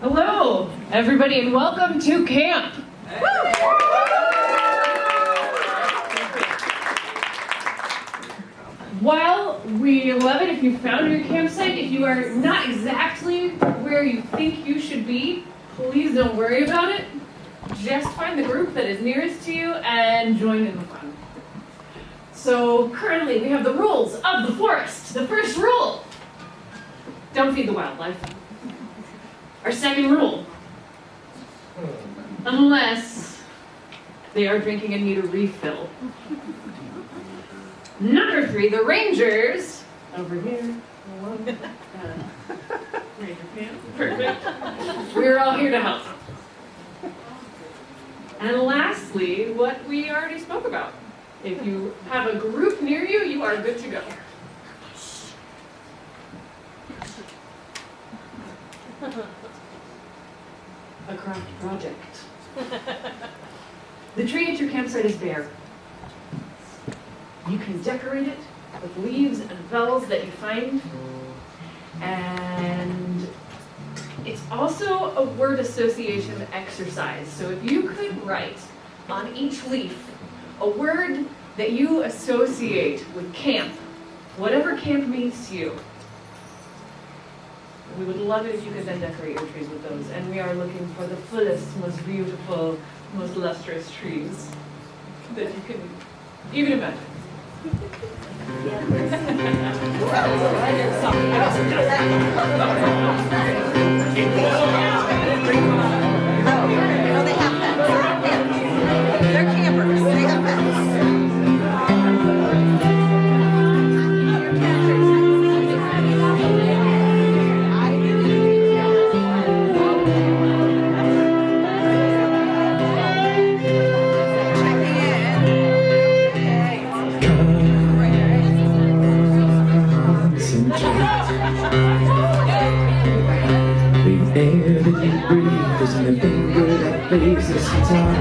Hello, everybody, and welcome to camp. While we love it if you found your campsite, if you are not exactly where you think you should be, please don't worry about it. Just find the group that is nearest to you and join in the fun. So currently we have the rules of the forest. The first rule, don't feed the wildlife. Our second rule, unless they are drinking and need a refill. Number 3, the rangers, over here. Ranger pants. Perfect. We're all here to help. And lastly, what we already spoke about. If you have a group near you, you are good to go. A craft project. The tree at your campsite is bare. You can decorate it with leaves and bells that you find. And it's also a word association exercise. So if you could write on each leaf a word that you associate with camp, whatever camp means to you, we would love it if you could then decorate your trees with those. And we are looking for the fullest, most beautiful, most lustrous trees that you can even imagine. No, they have pets. They're campers. They have pets. Isn't the finger that plays this guitar?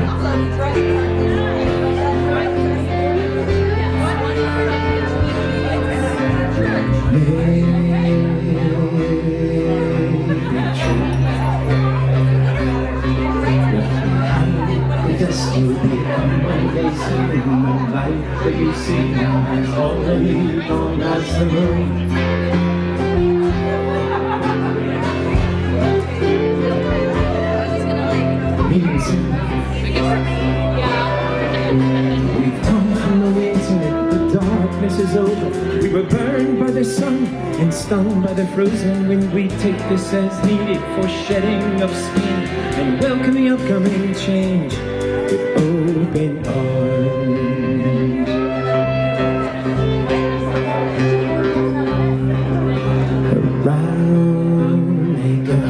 You'll become one day soon. The light that you see now has already gone as the moon. We've come from the winter, the darkness is over. We were burned by the sun and stung by the frozen wind. We take this as needed for shedding of skin and welcome the upcoming change with open arms. Around they go,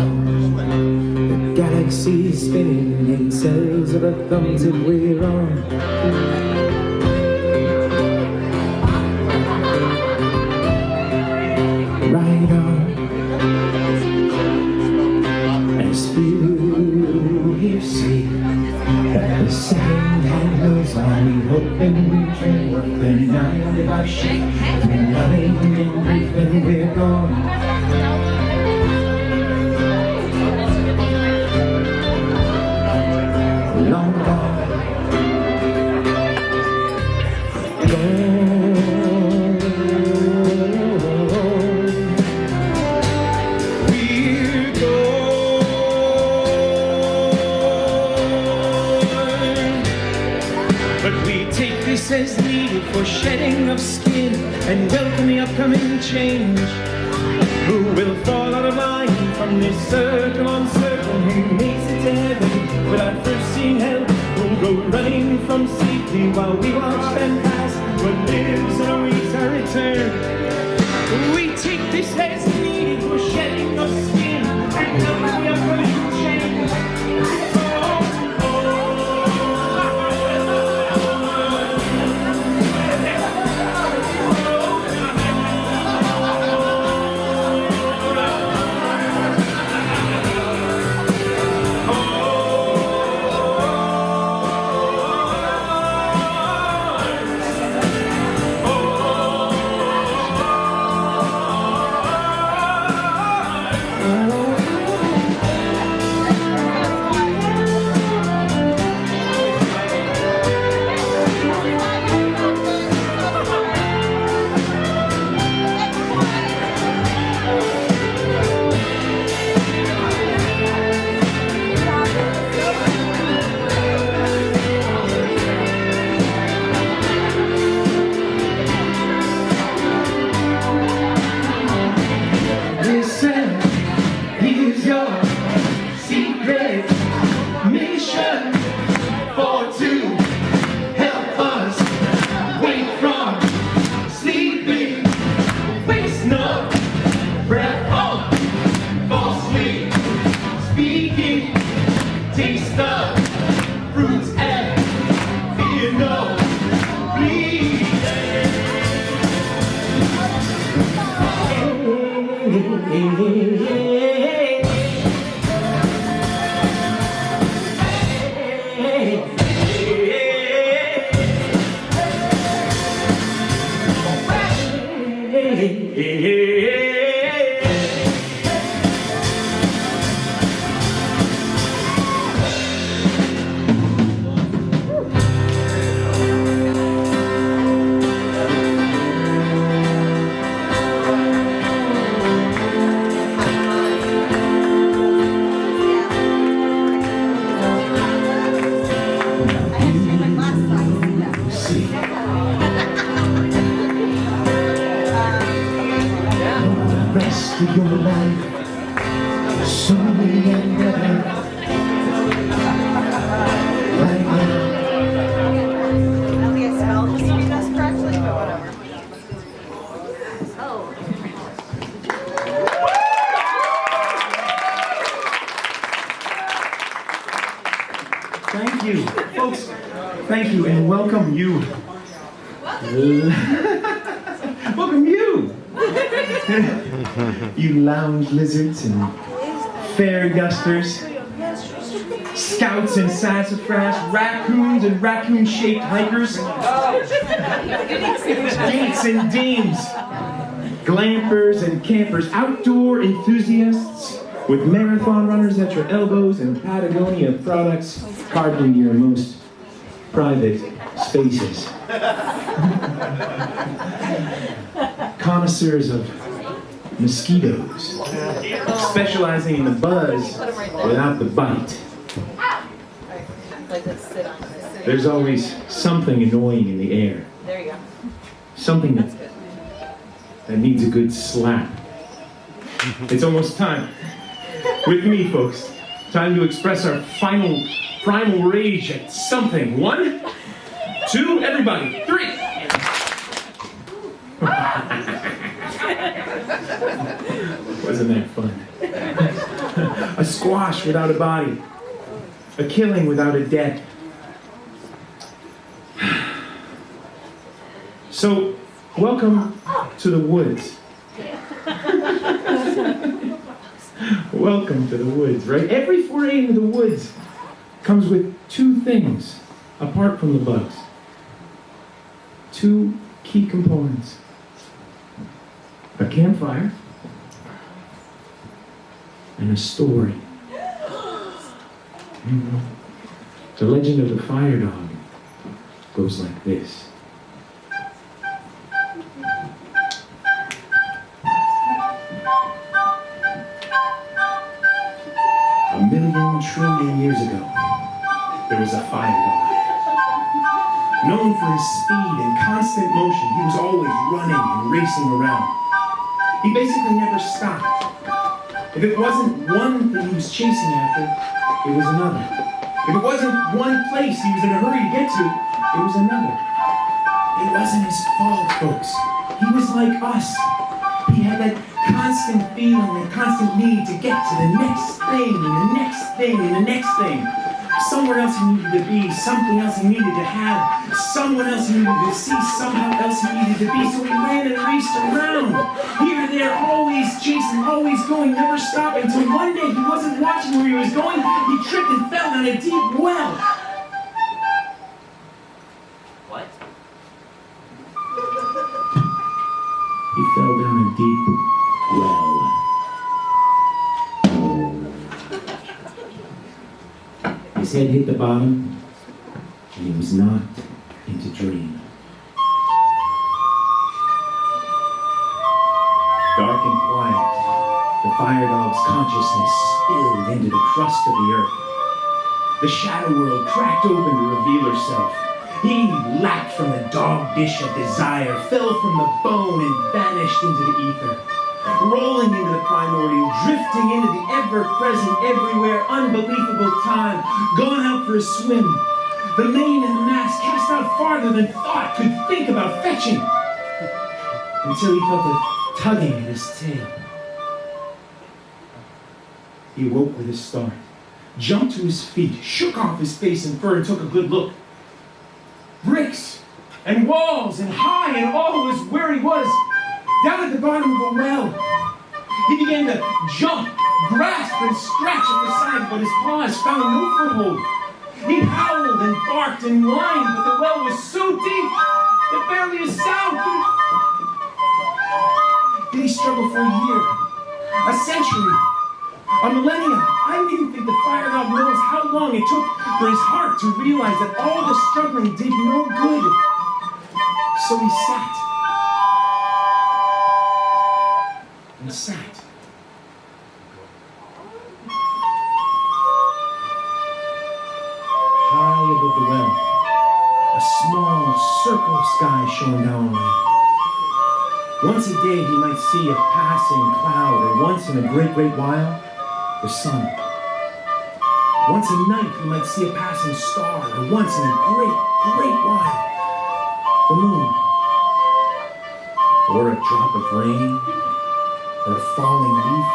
the galaxy's spinning in cells of a thumbs that we're on. Right on. As few here see that the second hand knows why we hope and we dream. The night of our shake, we're loving and grief and we're gone. Long gone. We're gone. But we take this as needed for shedding of skin and welcome the upcoming change. Who will fall out of line from this circle uncertain? Who makes it to heaven without first seeing hell? Who'll go running from safety while we watch them pass? What lives and awaits our return. We take this as needed for shedding of skin and welcome the upcoming change. together right now. I don't think I smelled the sweetness correctly, but whatever. Oh. Thank you, folks. Thank you, and welcome you. Welcome you. You lounge lizards and fairy dusters, scouts and sassafras, raccoons and raccoon-shaped hikers, dates and dames, glampers and campers, outdoor enthusiasts with marathon runners at your elbows and Patagonia products carved into your most private spaces. Connoisseurs of mosquitoes, specializing in the buzz without the bite. Like let's sit on this. There's always something annoying in the air. There you go. Something That's good. that needs a good slap. It's almost time. With me, folks. Time to express our final primal rage at something. 1, 2, everybody. 3. Wasn't that fun? A squash without a body. A killing without a death. So, welcome to the woods. Welcome to the woods, right? Every foray into the woods comes with 2 things, apart from the bugs. 2 key components. A campfire and a story. The legend of the fire dog goes like this. A million trillion years ago, there was a fire dog. Known for his speed and constant motion, he was always running and racing around. He basically never stopped. If it wasn't one thing he was chasing after, it was another. If it wasn't one place he was in a hurry to get to, it was another. It wasn't his fault, folks. He was like us. He had that constant feeling, that constant need to get to the next thing, and the next thing, and the next thing. Somewhere else he needed to be, something else he needed to have, someone else he needed to see, somehow else he needed to be. So he ran and raced around, here, there, always chasing, always going, never stopping, until one day he wasn't watching where he was going, he tripped and fell down a deep well. What? He fell down a deep well. His head hit the bottom, and he was knocked into dream. Dark and quiet, the fire dog's consciousness spilled into the crust of the earth. The shadow world cracked open to reveal herself. He lapped from the dog dish of desire, fell from the bone, and vanished into the ether. Rolling into the primordial, drifting into the ever-present, everywhere, unbelievable time, gone out for a swim. The mane and the mass cast out farther than thought could think about fetching, until he felt a tugging at his tail. He awoke with a start, jumped to his feet, shook off his face and fur, and took a good look. Bricks and walls and high and all was where he was. Down at the bottom of a well, he began to jump, grasp, and scratch at the sides, but his paws found no foothold. He howled and barked and whined, but the well was so deep that barely a sound could. Did he struggle for a year, a century, a millennia? I don't even think the fire dog knows how long it took for his heart to realize that all the struggling did no good. So he sat. And sat. High above the well, a small circle of sky shone down on him. Once a day he might see a passing cloud, or once in a great, great while, the sun. Once a night he might see a passing star, or once in a great, great while, the moon. Or a drop of rain, or a falling leaf,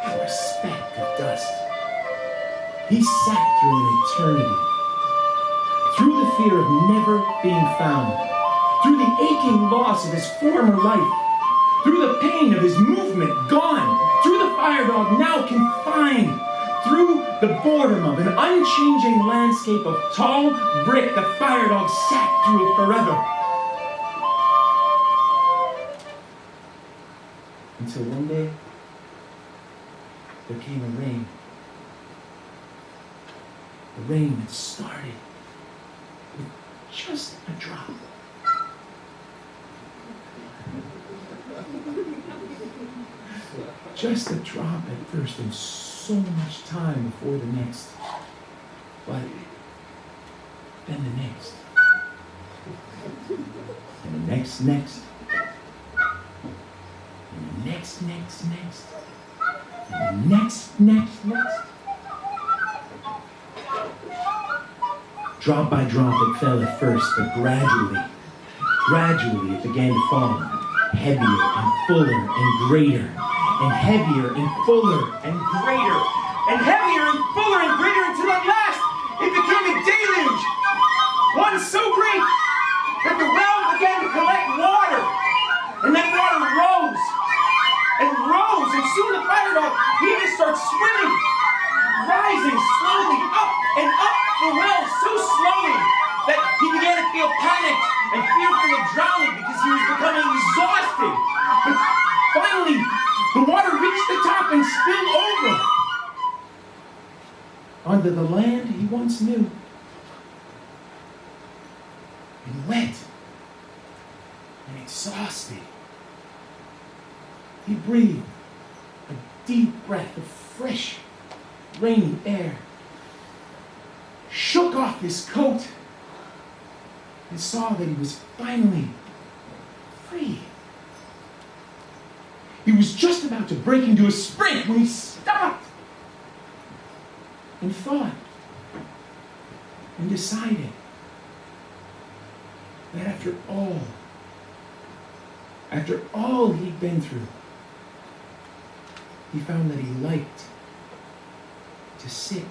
or a speck of dust. He sat through an eternity, through the fear of never being found, through the aching loss of his former life, through the pain of his movement gone, through the fire dog now confined, through the boredom of an unchanging landscape of tall brick, the fire dog sat through it forever. Until one day, there came a rain. A rain that started with just a drop. Just a drop at first, and so much time before the next. But then the next. And the next. And the next. And the next. Drop by drop it fell at first, but gradually it began to fall. Heavier and fuller and greater. And heavier and fuller and greater. And heavier and fuller and greater until at last it became a deluge. One so great that the well began to collect water. And that water rose. And soon the fire dog, he just starts swimming. Rising slowly up and up the well so slowly that he began to feel panicked and fearful of drowning because he was becoming exhausted. But finally, the water reached the top and spilled over onto the land he once knew. And wet and exhausted, he breathed a deep breath of fresh, rainy air, shook off his coat, and saw that he was finally free. He was just about to break into a sprint when he stopped and thought and decided that after all he'd been through, he found that he liked to sit.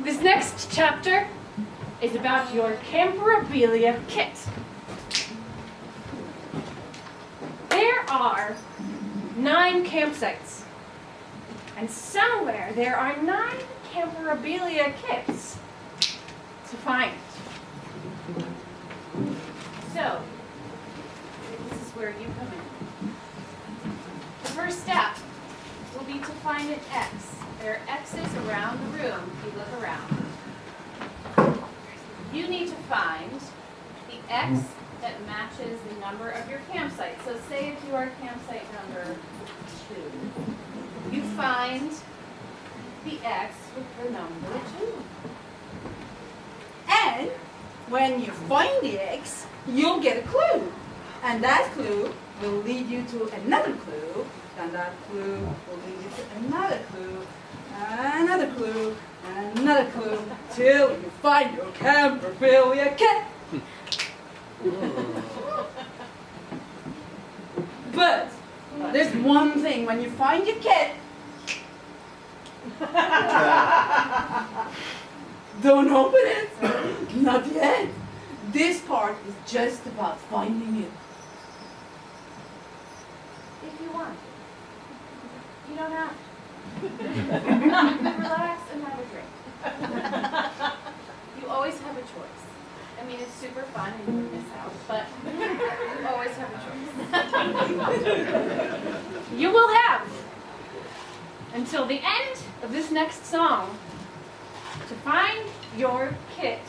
This next chapter is about your camperabilia kit. There are 9 campsites, and somewhere there are 9 camperabilia kits to find. So, this is where you come in. The first step will be to find an X. There are X's around the room if you look around. You need to find the X that matches the number of your campsite. So say if you are campsite number 2, you find the X with the number 2. And when you find the X, you'll get a clue. And that clue will lead you to another clue, and that clue will lead you to another clue, another clue, and another clue, till you find your camperphilia kit. But there's one thing when you find your kit. Don't open it. Not yet. This part is just about finding it. If you want. You don't have to. Relax and have a drink. You always have a choice. I mean, it's super fun and you miss out, but you always have a choice. You will have until the end of this next song to find your kit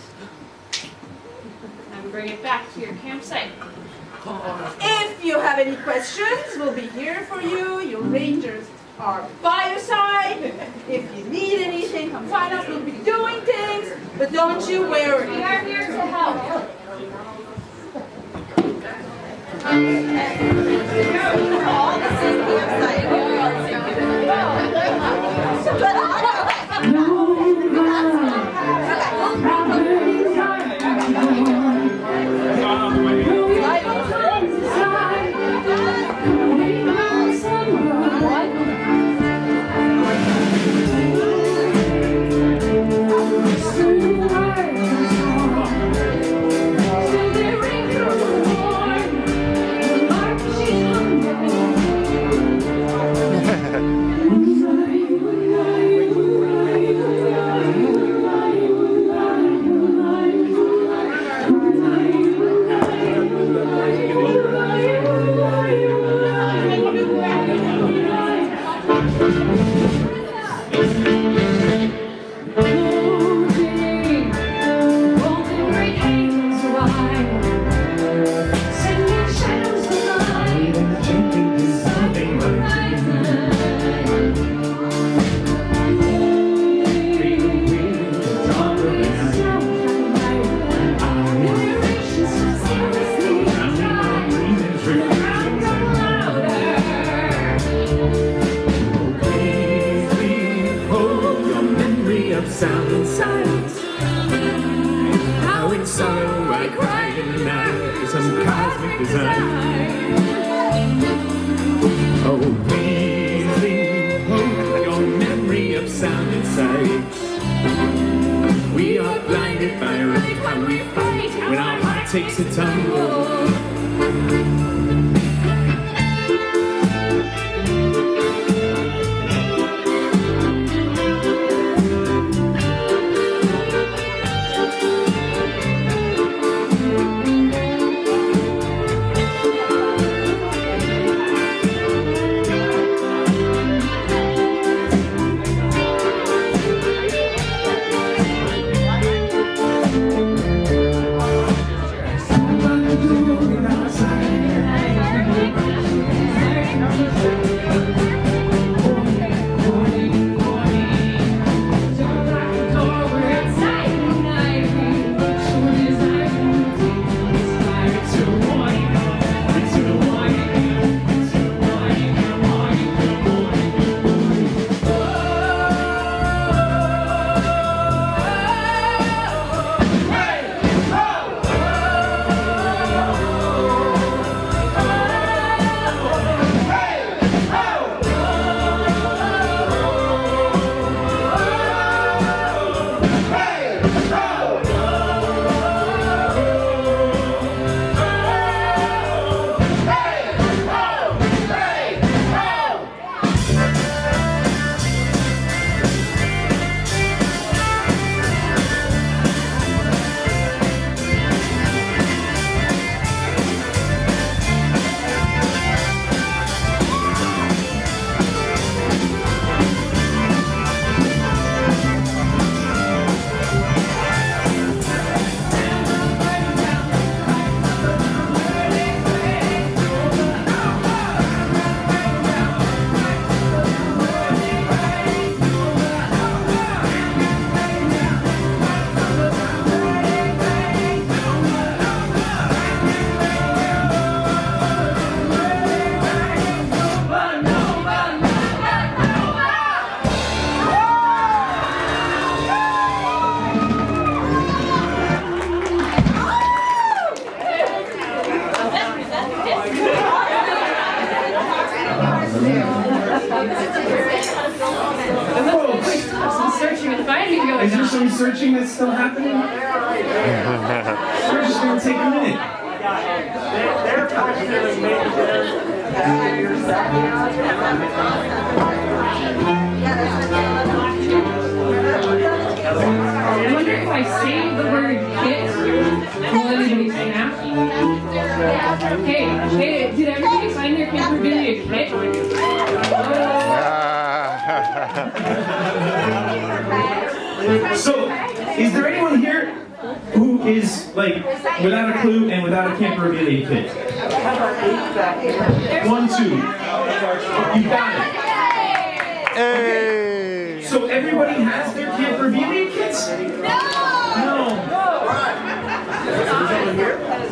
and bring it back to your campsite. If you have any questions, we'll be here for you. Your rangers are by your side. If you need anything, come find us. We'll be doing things, but don't you worry. We are here to help. We're all the same campsite. But sound and silence. How in sorrow I cry in the night for some cosmic design. Oh, please behold your memory of sound and sight. We are blinded by right how we fight when our heart takes a tumble. Folks, Some searching and finding going is there on. some searching that's still happening? We're just going to take a minute. They're constantly making I wonder if I say the word kit, will anybody snap? Hey, did everybody find their memorabilia kit? So, is there anyone here who is like without a clue and without a camperabilia kit? 1, 2. You got it. Hey! So everybody has their camperabilia kits? No.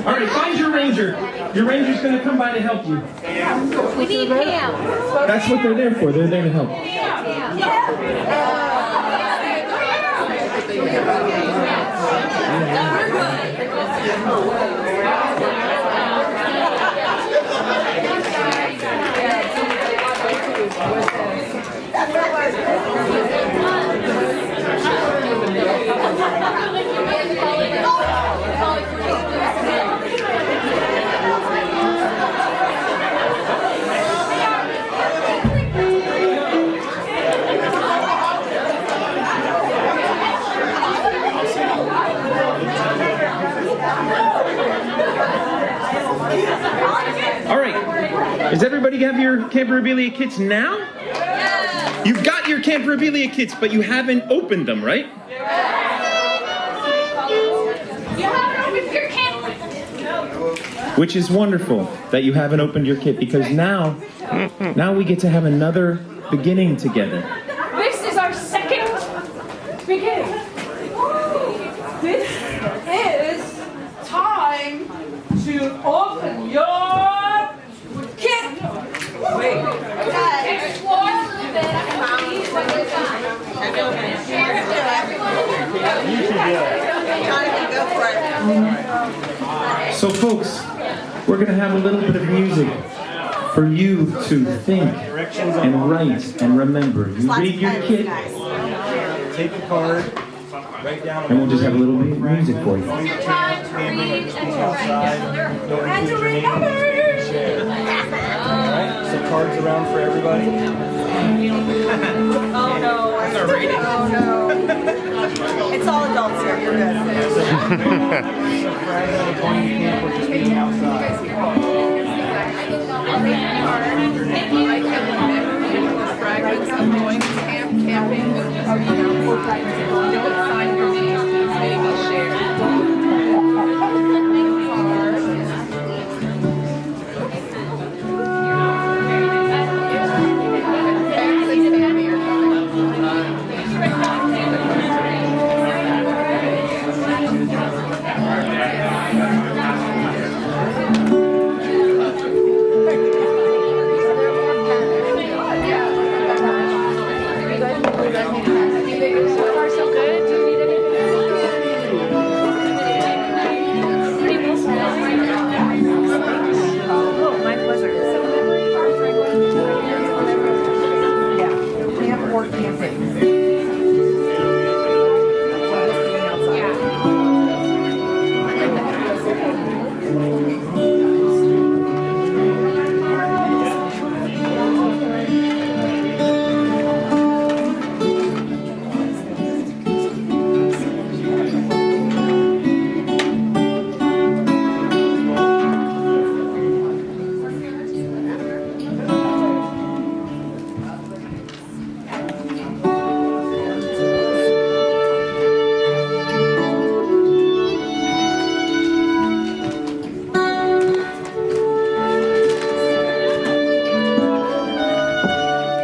All right, find your ranger. Your ranger's going to come by to help you. We need him. That's what they're there for. They're there to help. All right. Does everybody have your camperabilia kits now? Yeah. You've got your camperabilia kits, but you haven't opened them, right? You haven't opened your camera. Which is wonderful that you haven't opened your kit, because now we get to have another beginning together. This is our second beginning. This is time to open your kit. Wait. Explore a little bit and see what you find. Share it with everyone. Jonathan, go for it. So folks, we're going to have a little bit of music for you to think and write and remember. You read your kit, Take a card, write down. and we'll just have a little bit of music for you. Your time to read and to write. And to remember. Alright, so cards around for everybody. Oh no. Oh no. It's all adults here. You're good. Fragment of going to camp or just being outside. Fragments of going to camp, camping, don't sign your name, maybe share.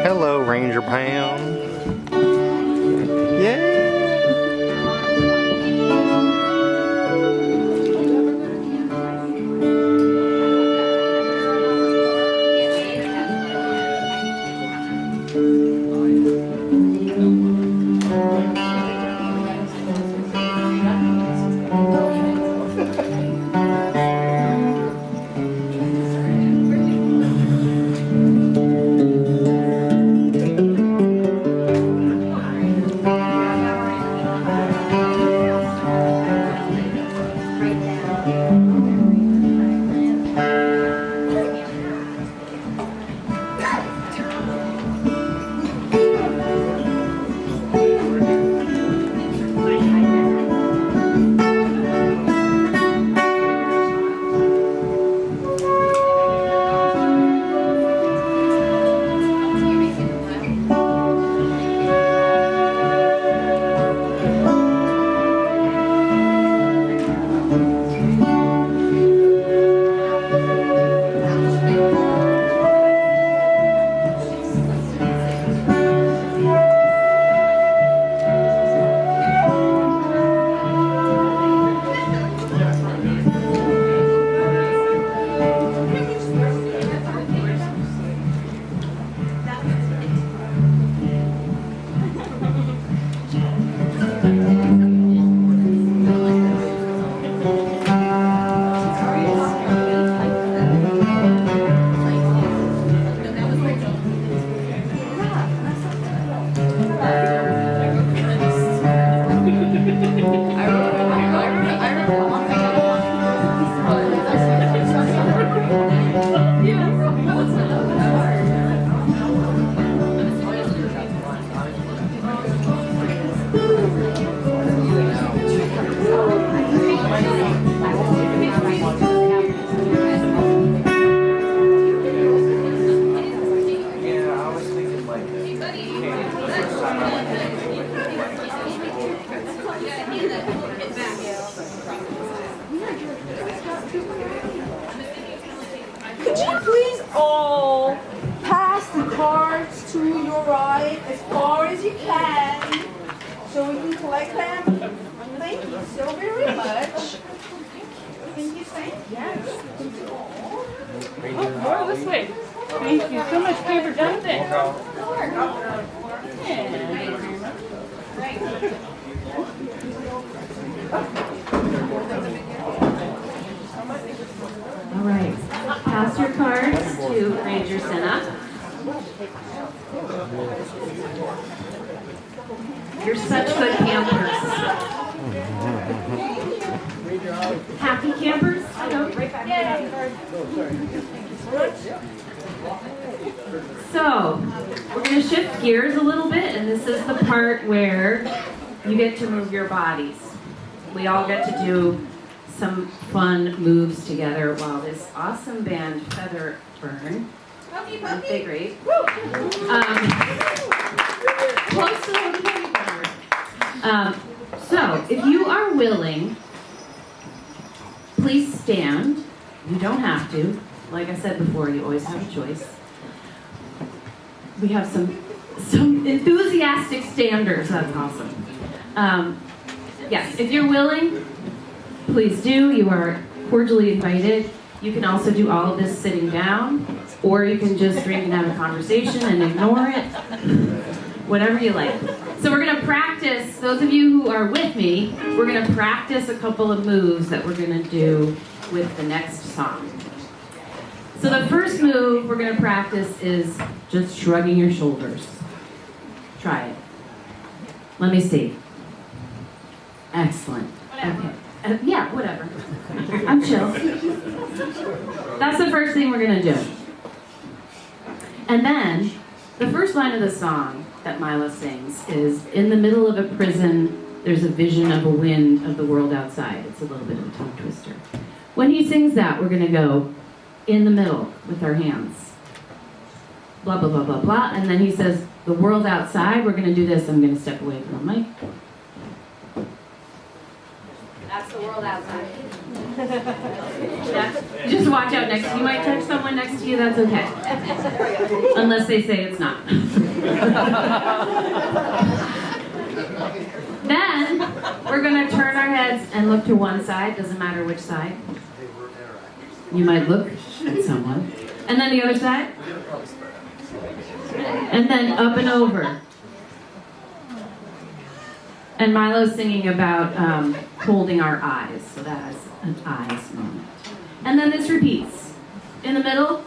Hello, Ranger Pound. Yeah. all pass the cards to your right as far as you can so we can collect them. Thank you so very much. Thank you, Saint. Yes. Oh, more this way. Thank you so much, paper Jonathan. All right, pass your cards to Ranger Senna. You're such good campers. Happy campers? So, we're going to shift gears a little bit, and this is the part where you get to move your bodies. We all get to do some fun moves together while this awesome band, Featherburn, they great. Close to the Featherburn. So, if you are willing, please stand. You don't have to. Like I said before, you always have a choice. We have some enthusiastic standers. That's awesome. Yes, if you're willing, please do. You are cordially invited. You can also do all of this sitting down, or you can just drink and have a conversation and ignore it. Whatever you like. So we're going to practice, those of you who are with me, we're going to practice a couple of moves that we're going to do with the next song. So the first move we're going to practice is just shrugging your shoulders. Try it. Let me see. Excellent. Okay. Yeah, whatever. I'm chill. That's the first thing we're going to do. And then, the first line of the song that Milo sings is, in the middle of a prison, there's a vision of a wind of the world outside. It's a little bit of a tongue twister. When he sings that, we're going to go in the middle with our hands. Blah, blah, blah, blah, blah. And then he says, the world outside, we're going to do this. I'm going to step away from the mic. That's the world outside. Just watch out next to you. You might touch someone next to you, that's okay. Unless they say it's not. Then, we're going to turn our heads and look to one side. Doesn't matter which side. You might look at someone. And then the other side. And then up and over. And Milo's singing about holding our eyes. So that is an eyes moment. And then this repeats. In the middle,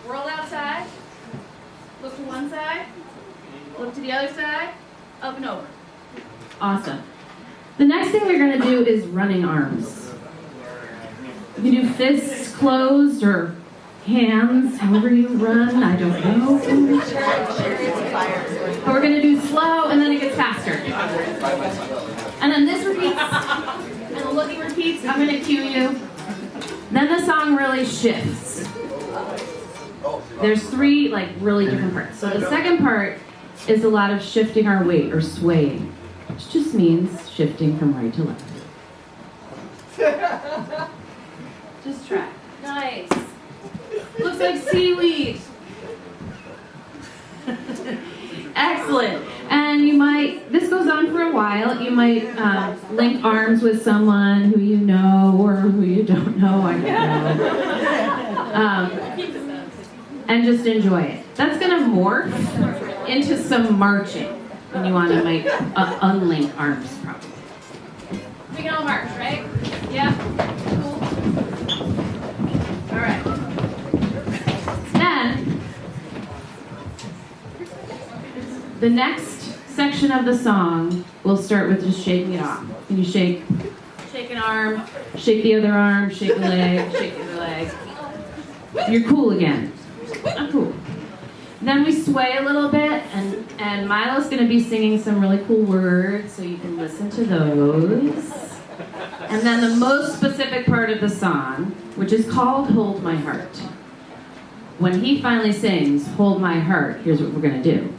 world outside. Look to one side. Look to the other side. Up and over. Awesome. The next thing we're going to do is running arms. You can do fists closed or hands, however you run, I don't know. But we're going to do slow, and then it gets faster. And then this repeats, and the looking repeats. I'm going to cue you. Then the song really shifts. There's three really different parts. So the second part is a lot of shifting our weight or swaying, which just means shifting from right to left. Just try. Nice. Looks like seaweed. Excellent. And you might, this goes on for a while, you might link arms with someone who you know or who you don't know, I don't know. And just enjoy it. That's going to morph into some marching. And you want to make unlink arms probably. We can all march, right? Yeah. Cool. All right. Then, the next section of the song, we'll start with just shaking it off. Can you shake an arm, shake the other arm, shake a leg, shake the other leg. You're cool again. I'm cool. Then we sway a little bit, and Milo's going to be singing some really cool words, so you can listen to those. And then the most specific part of the song, which is called Hold My Heart. When he finally sings, Hold My Heart, here's what we're going to do.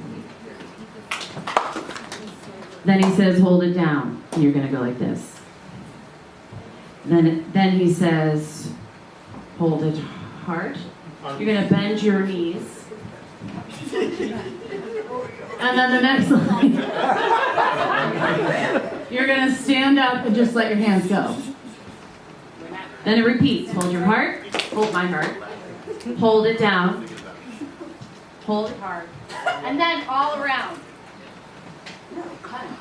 Then he says, hold it down, and you're going to go like this. Then he says, hold it hard, You're gonna bend your knees. And then the next line, you're gonna stand up and just let your hands go. Then it repeats. Hold your heart, hold my heart, hold it down, hold it hard, and then all around.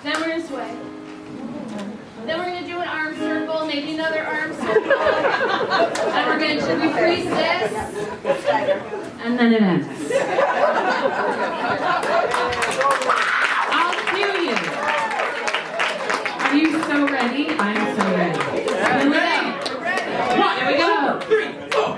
Then we're gonna sway. Then we're gonna do an arm circle, maybe another arm circle. And we're gonna refreeze this. And then it ends. I'll cue you. Are you so ready? I'm so ready. Here we go. Here we go. 3, 4.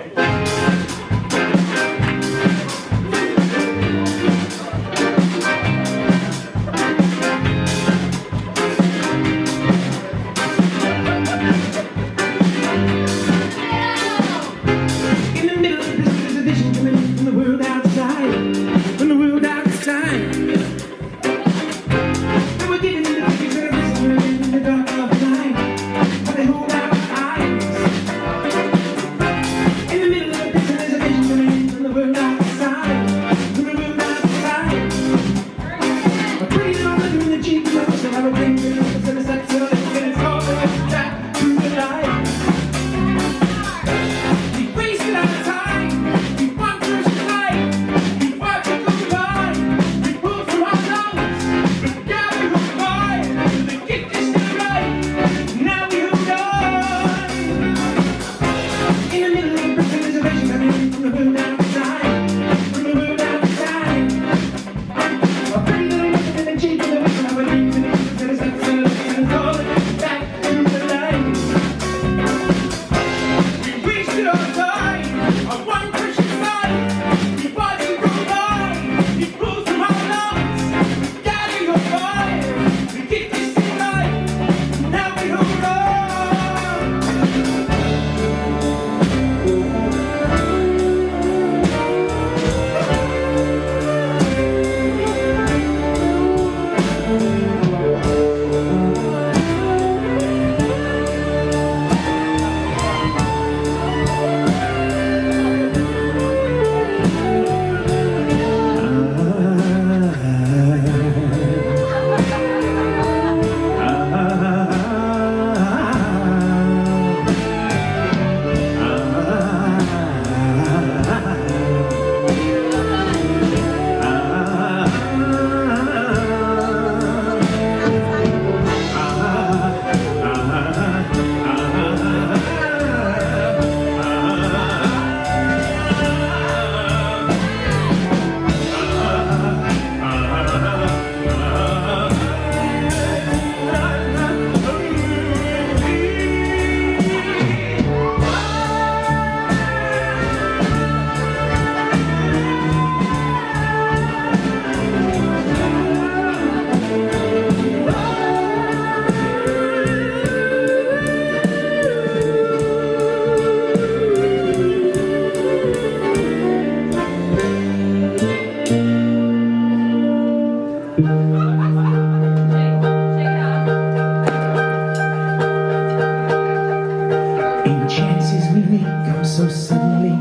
so suddenly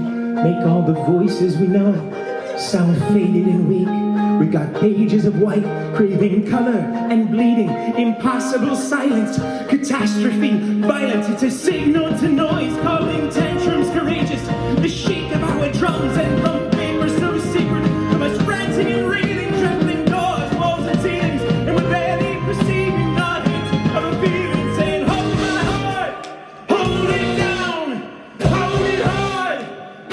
make all the voices we know sound faded and weak. We got pages of white, craving color and bleeding, impossible silence, catastrophe, violence. It's a signal to noise, calling tantrums courageous. The shake of our drums and from paper so secret, of us ranting and reeling, trembling doors, walls and ceilings, and we're barely perceiving our hint of a feeling saying, hold my heart, hold it down, hold it hard,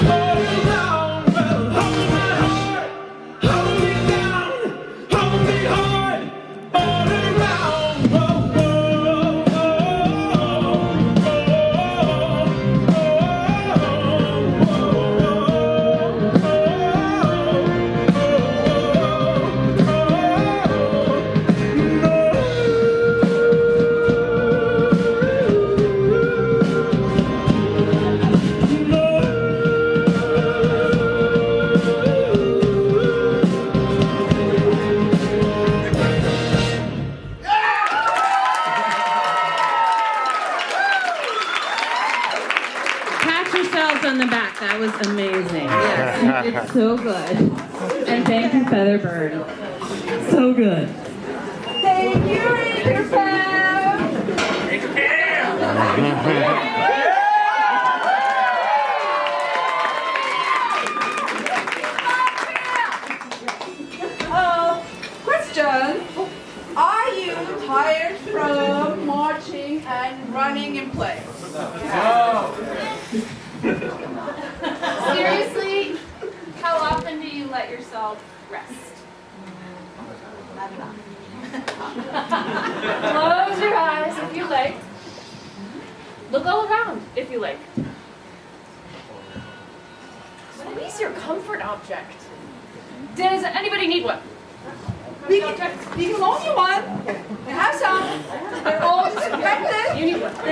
all around. Well, hold my heart, hold it down, hold it hard, all around. Whoa, whoa, whoa, whoa, whoa, whoa, whoa. It's so good. And thank you, Featherburn. So good. Thank you, Ranger Pam. Question. Are you tired from marching and running in place? Seriously, how often do you let yourself rest? Close your eyes if you like. Look all around if you like. Squeeze your comfort object. Does anybody need one? We can loan you one. We have some. They're all disinfected. You need one. Okay.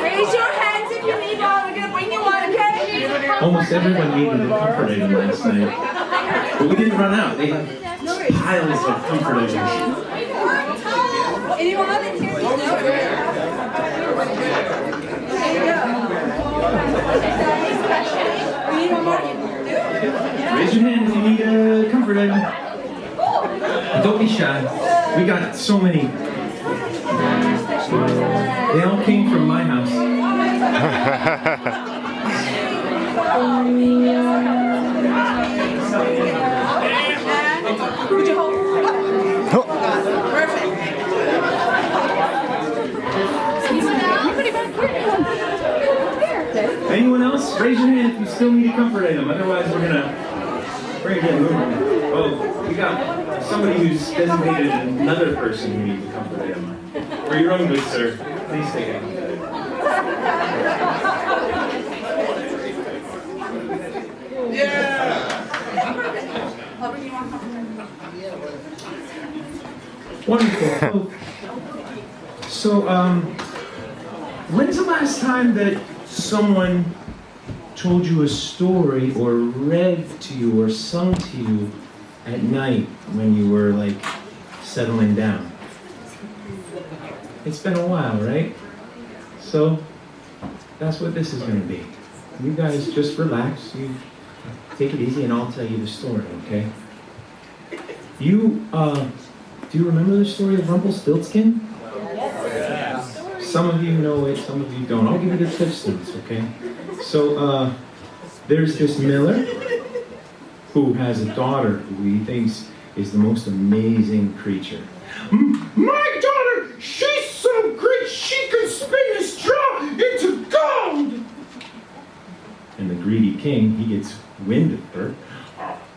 Raise your hands if you need one. We're gonna bring you one, okay? Almost everyone needed a comfort item last night. But we didn't run out. They had piles of comfort items. Anyone in here? No. There you go. We need one more. Raise your hand if you need a comfort item. Don't be shy. We got so many. They all came from my house. Would you hold? Perfect. Anyone else? Raise your hand if you still need a comfort item. Otherwise, we're gonna get moving. Oh, we got somebody who's designated another person who needs a comfort item. For your own good, sir. Please take it. I'll bring you one. Wonderful. So, when's the last time that someone told you a story or read to you or sung to you at night when you were like settling down? It's been a while, right? So that's what this is going to be. You guys just relax, you take it easy, and I'll tell you the story, okay? Do you remember the story of Rumpelstiltskin? Yes. Some of you know it, some of you don't. I'll give you the Cliff Notes, okay? So, there's this miller who has a daughter who he thinks is the most amazing creature. My daughter, she's so great she can spin a straw into gold! And the greedy king, he gets wind of her.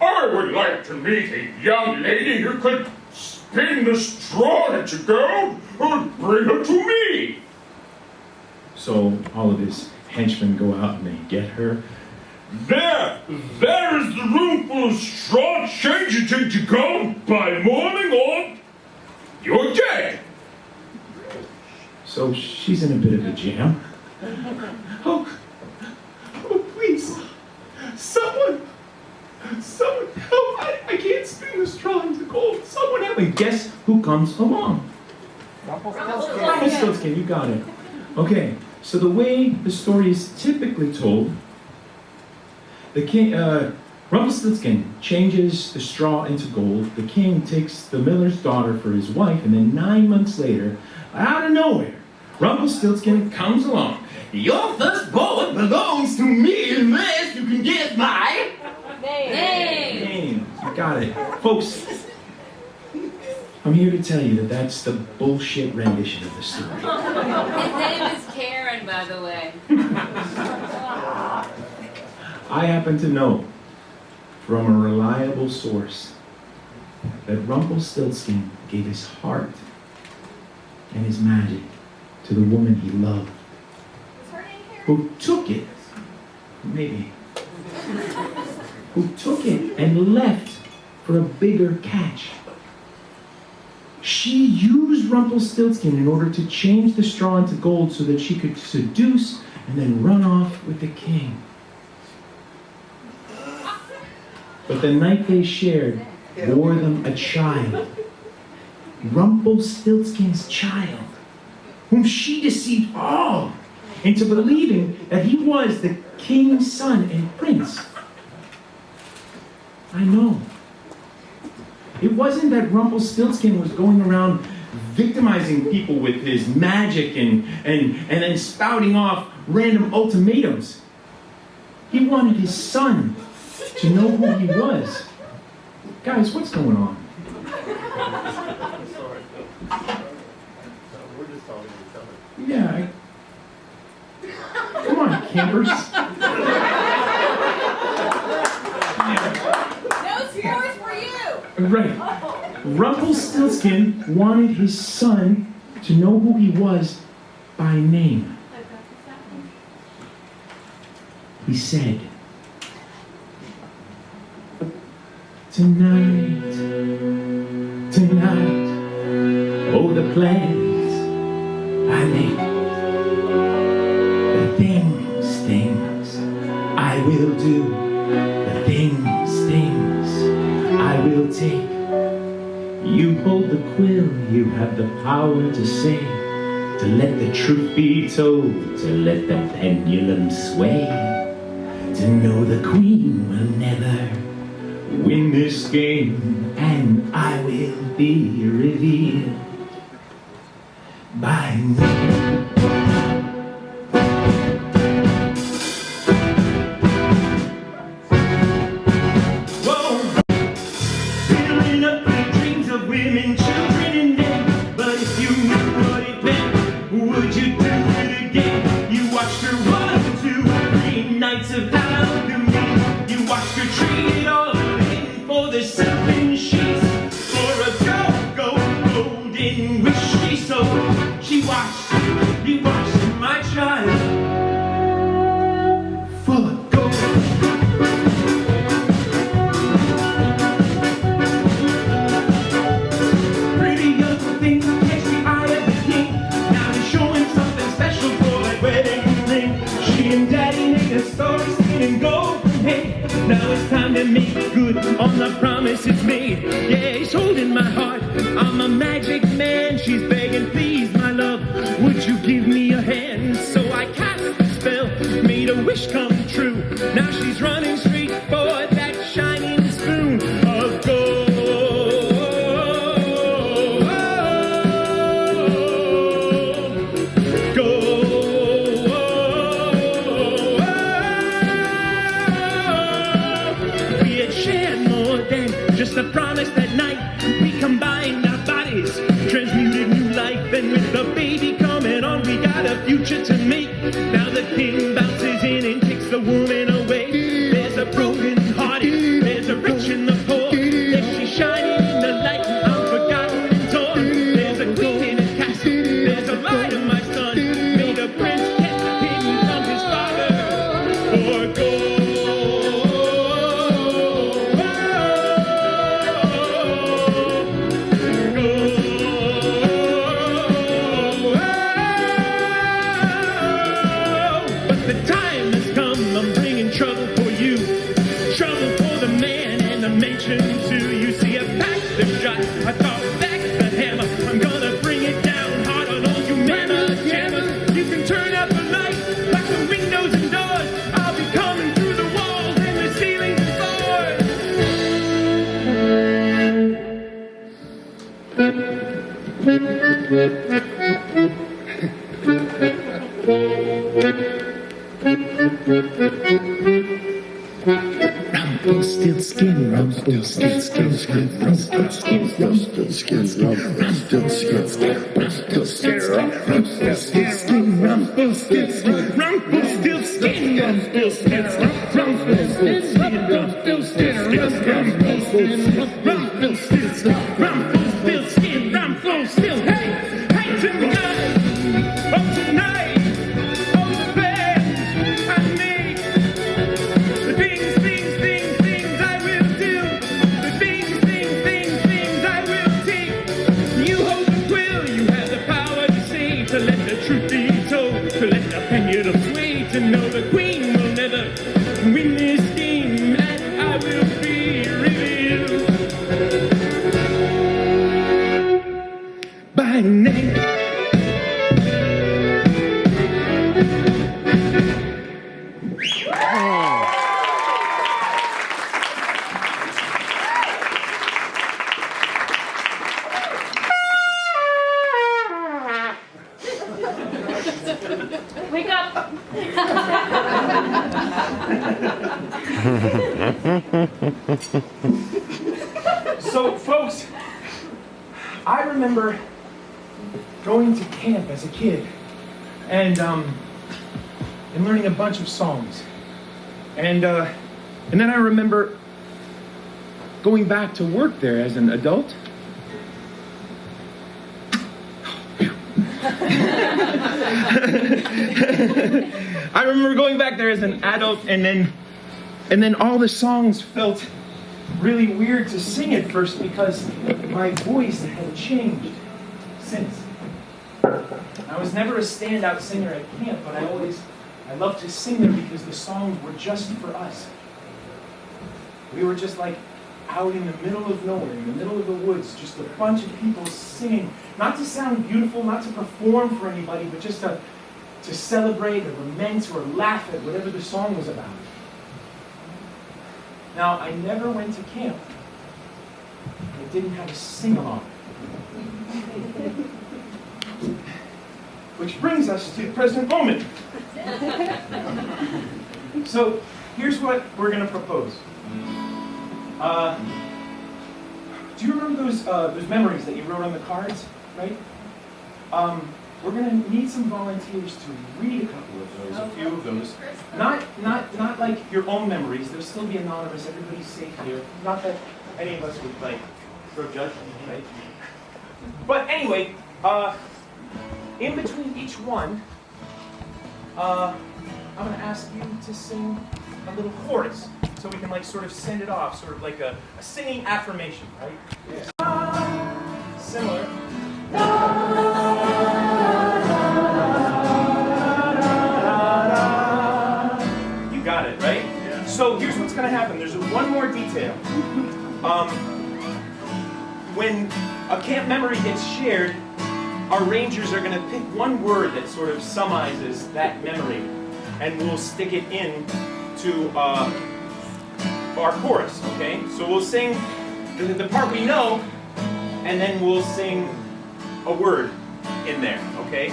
I would like to meet a young lady who could spin the straw into gold and bring her to me. So all of his henchmen go out and they get her. There is the room full of straw. Change it into gold by morning or you're dead. So she's in a bit of a jam. Oh, please, someone help! I can't spin the straw into gold. Someone help me! Guess who comes along? Rumpelstiltskin, you got it. Okay, so the way the story is typically told, the king, Rumpelstiltskin changes the straw into gold. The king takes the miller's daughter for his wife, and then 9 months later, out of nowhere, Rumpelstiltskin comes along. Your firstborn belongs to me unless you can guess my name. You got it. Folks, I'm here to tell you that that's the bullshit rendition of the story. His name is Karen, by the way. I happen to know from a reliable source that Rumpelstiltskin gave his heart and his magic to the woman he loved, who took it, who took it and left for a bigger catch. She used Rumpelstiltskin in order to change the straw into gold so that she could seduce and then run off with the king. But the night they shared bore them a child, Rumpelstiltskin's child, whom she deceived all into believing that he was the king, son, and prince. I know. It wasn't that Rumpelstiltskin was going around victimizing people with his magic and then spouting off random ultimatums. He wanted his son to know who he was. Guys, what's going on? Yeah, come on, campers. No scores for you! Right. Rumpelstiltskin wanted his son to know who he was by name. He said, tonight, oh, the plans I made, the things I will do, the things I will take. You hold the quill, you have the power to say, to let the truth be told, to let the pendulum sway, to know the queen will never win this game, and I will be revealed by name. Women, children, and men. But if you knew what it meant, would you do it again? You watched her 1, 2, 3 nights of alchemy. You watched her trade it all in for the silken sheets, for a golden wish she sold. You watched my child full of gold. Now it's time to make good on the promises made. Yeah, he's holding my heart. I'm a magic man. She's begging, please, my love, would you give me a hand? So I cast a spell, made a wish come true. Now she's running straight for that shining spoon of gold. Just a promise that night we combined our bodies, transmuted new life, and with the baby coming on, we got a future to make. Now the king bounces in and takes the woman away. There's a broken hearted, there's a rich and the poor. Yes, she's shining in the light, I'm forgotten and torn. There's a queen in a castle, there's a light of my son. May the prince get hidden from his father for gold. I thought back the hammer, I'm gonna bring it down hard on all you mamma jammers. You can turn up the light, like the windows and doors. I'll be coming through the walls and the ceilings and Rumpelstiltskin, Rumpelstiltskin, Rumpelstiltskin, Rumpelstiltskin, Rumpelstiltskin, Rumpelstiltskin, Rumpelstiltskin, Rumpelstiltskin, Rumpelstiltskin, Rumpelstiltskin, Rumpelstiltskin, Rumpelstiltskin, Rumpelstiltskin, Rumpelstiltskin. Hey, hey, tonight, oh tonight, oh the plans I made, the things I will do, the things I will take. You hold the quill, you have the power to say, to let the truth be told, to let the pendulum sway, to know the queen will never win this game, and I will be revealed So, folks, I remember going to camp as a kid and learning a bunch of songs. And then I remember going back to work there as an adult. I remember going back there as an adult, and then all the songs felt really weird to sing at first because my voice had changed since. I was never a standout singer at camp, but I loved to sing there because the songs were just for us. We were just like out in the middle of nowhere, in the middle of the woods, just a bunch of people singing, not to sound beautiful, not to perform for anybody, but just to celebrate or lament or laugh at whatever the song was about. Now, I never went to camp. I didn't have a sing-along. Which brings us to the present moment. So, here's what we're going to propose. Do you remember those memories that you wrote on the cards, right? We're going to need some volunteers to read a couple of those, a few of those. Not like your own memories. They'll still be anonymous. Everybody's safe here. Not that any of us would like throw judgment, right? But anyway, in between each one, I'm going to ask you to sing a little chorus, so we can like sort of send it off, sort of like a singing affirmation, right? Yeah. Similar. You got it, right? Yeah. So here's what's going to happen. There's one more detail. When a camp memory gets shared, our rangers are going to pick one word that sort of summarizes that memory, and we'll stick it in to our chorus, okay? So we'll sing the part we know, and then we'll sing a word in there, okay?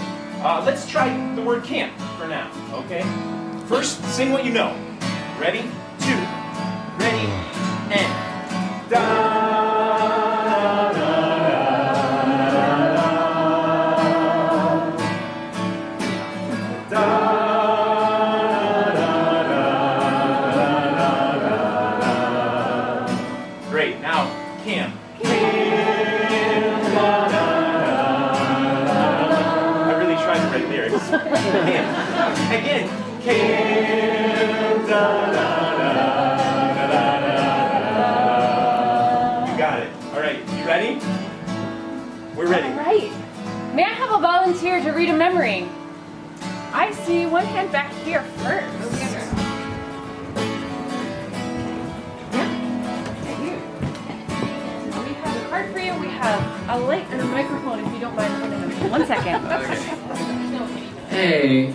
Let's try the word camp for now, okay? First, sing what you know. Ready? 2. Ready? And. Da. Again, camp, da, da, da, da, da, da. You got it. All right, you ready? We're ready. All right. May I have a volunteer to read a memory? I see one hand back here first. We have a card for you. We have a light and a microphone if you don't mind holding them. 1 second. Hey,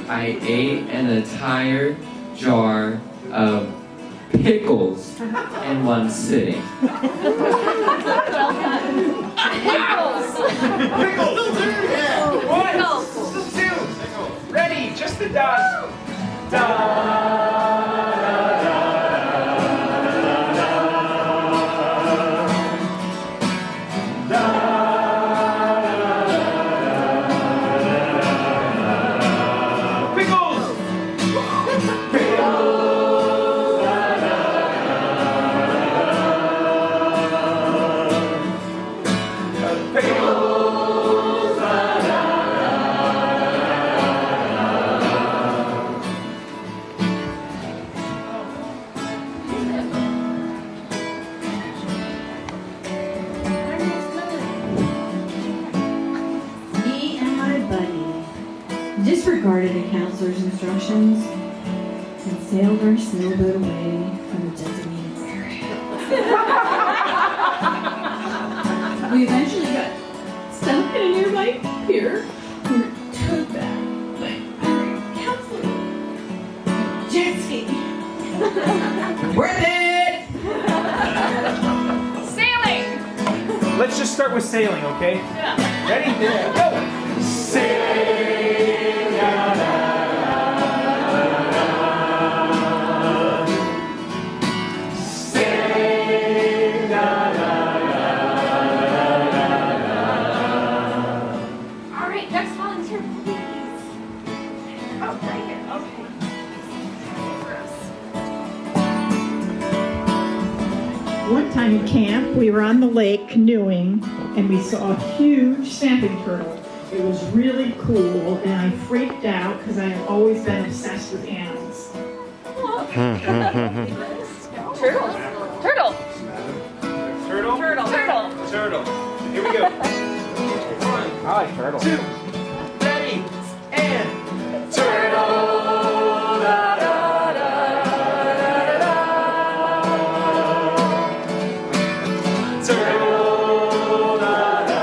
I ate an entire jar of pickles in one sitting. Well done. Pickles! Pickles! Yeah. 1, 2, ready, just the dots. Da. Disregarded the counselor's instructions and sailed our sailboat away from the designated area. We eventually got stuck in a nearby pier. We were towed back by our counselor. Jet ski. Worth it! Sailing! Let's just start with sailing, okay? Yeah. Ready? Go! Sailing! one time in camp, we were on the lake canoeing, and we saw a huge snapping turtle. It was really cool, and I freaked out because I have always been obsessed with animals. Turtle. Turtle. Turtle? Turtle. Turtle. Turtle. Here we go. 1, I like turtle. 2, ready, and turtle. Da, da, da, da, da, da. Turtle. Da, da,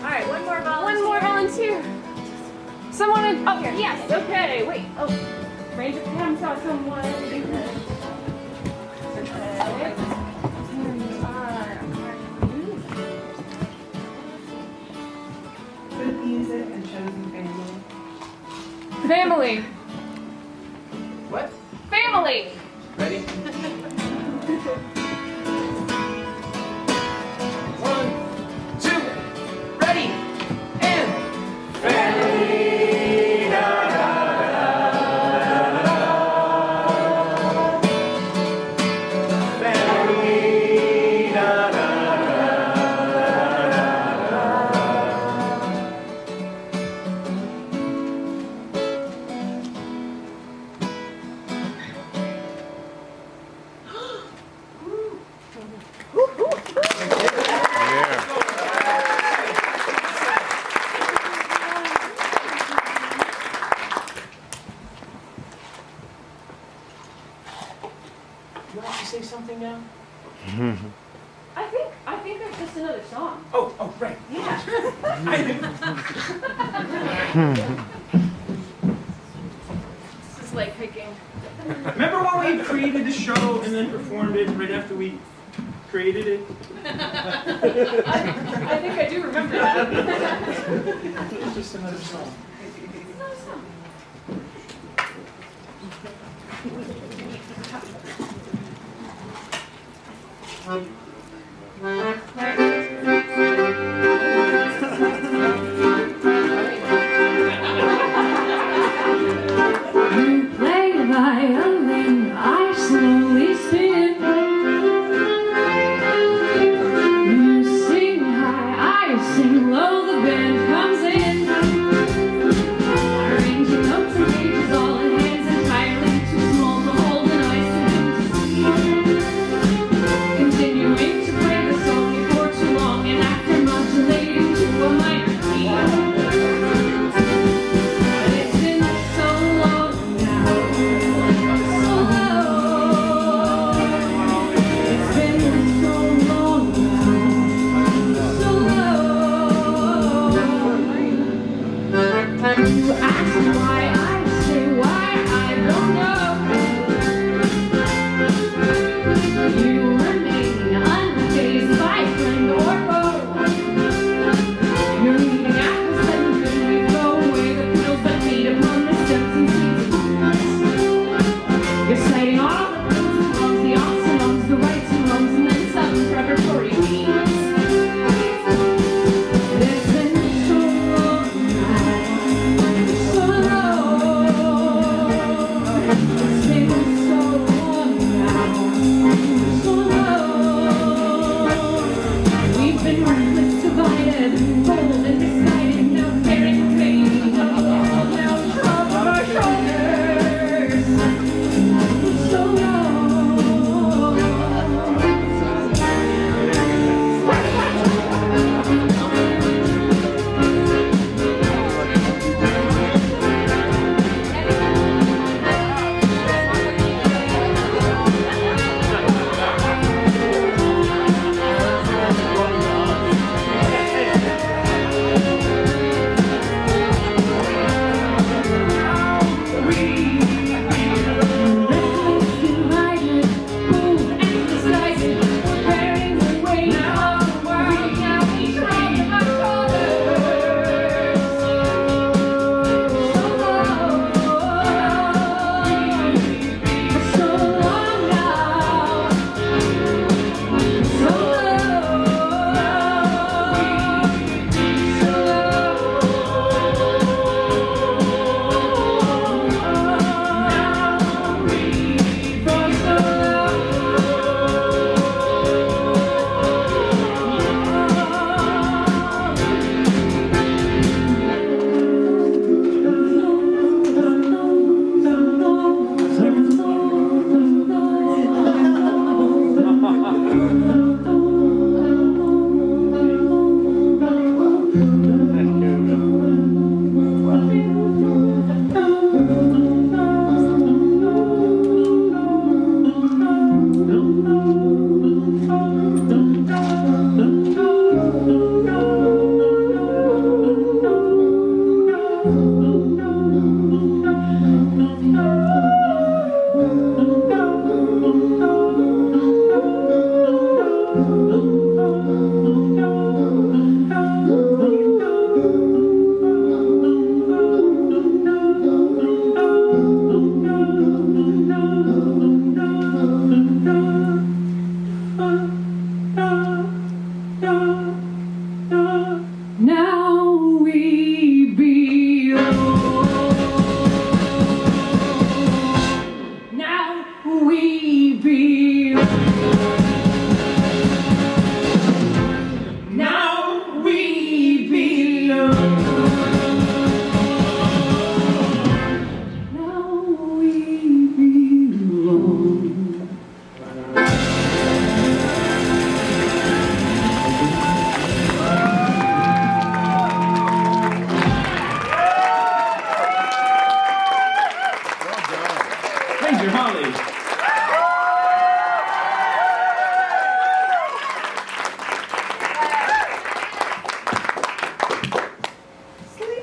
All right, one more volunteer. Someone in, oh, here, yes, okay, wait, oh, Ranger Pam saw someone. Okay. Here you are. Good music and chosen family. Family. What? Family. Ready? 1, 2, ready, and family. Da, da, da, da, da. Family. Da, da, You want to say something now? I think there's just another song. Oh, right. Yeah. This is like picking. Remember when we created the show and then performed it right after we created it? I think I do remember that. It's just another song. You play the violin, I slowly spin. You sing high, I sing low, the band comes in. Arranging notes and pages all in hands entirely too small to hold and eyes too dim to see. Continuing to play the song before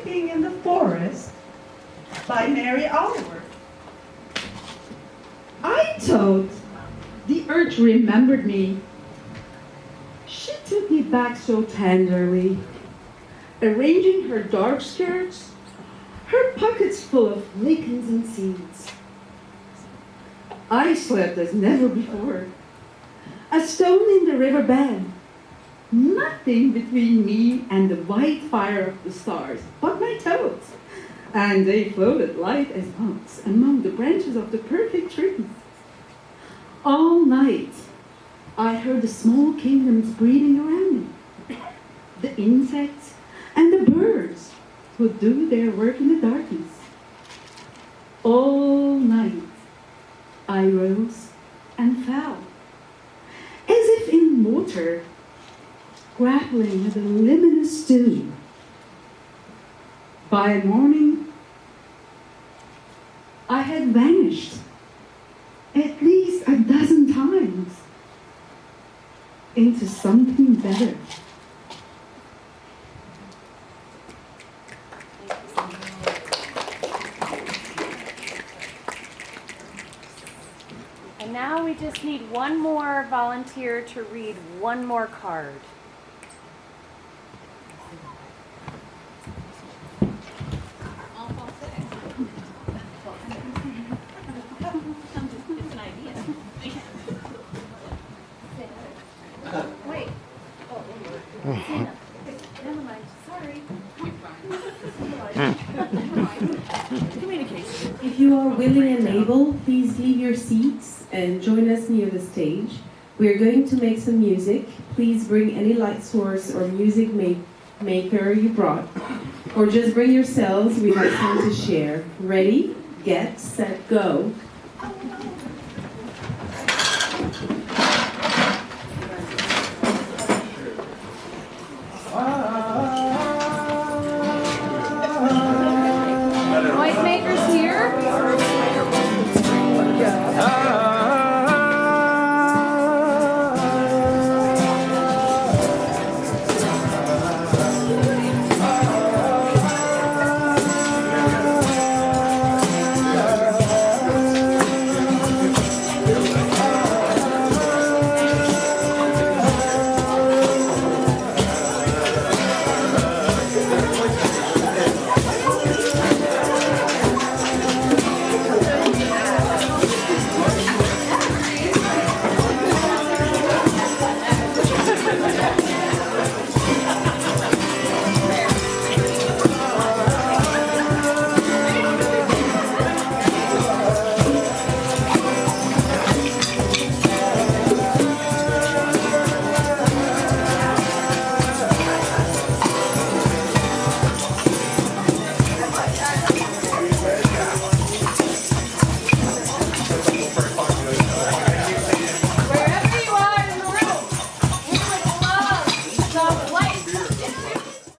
Walking in the Forest by Mary Oliver. I thought the earth remembered me. She took me back so tenderly, arranging her dark skirts, her pockets full of lichens and seeds. I slept as never before, a stone in the river bed, nothing between me and the white fire of the stars but my toes, and they floated light as moths among the branches of the perfect trees. All night, I heard the small kingdoms breathing around me, the insects and the birds who do their work in the darkness. All night, I rose and fell, as if in water, grappling with a luminous dew. By morning, I had vanished at least a dozen times into something better. And now we just need one more volunteer to read one more card. Wait. Oh, never mind. Sorry. Communication. If you are willing and able, please leave your seats and join us near the stage. We are going to make some music. Please bring any light source or music maker you brought, or just bring yourselves. We have some to share. Ready, get, set, go.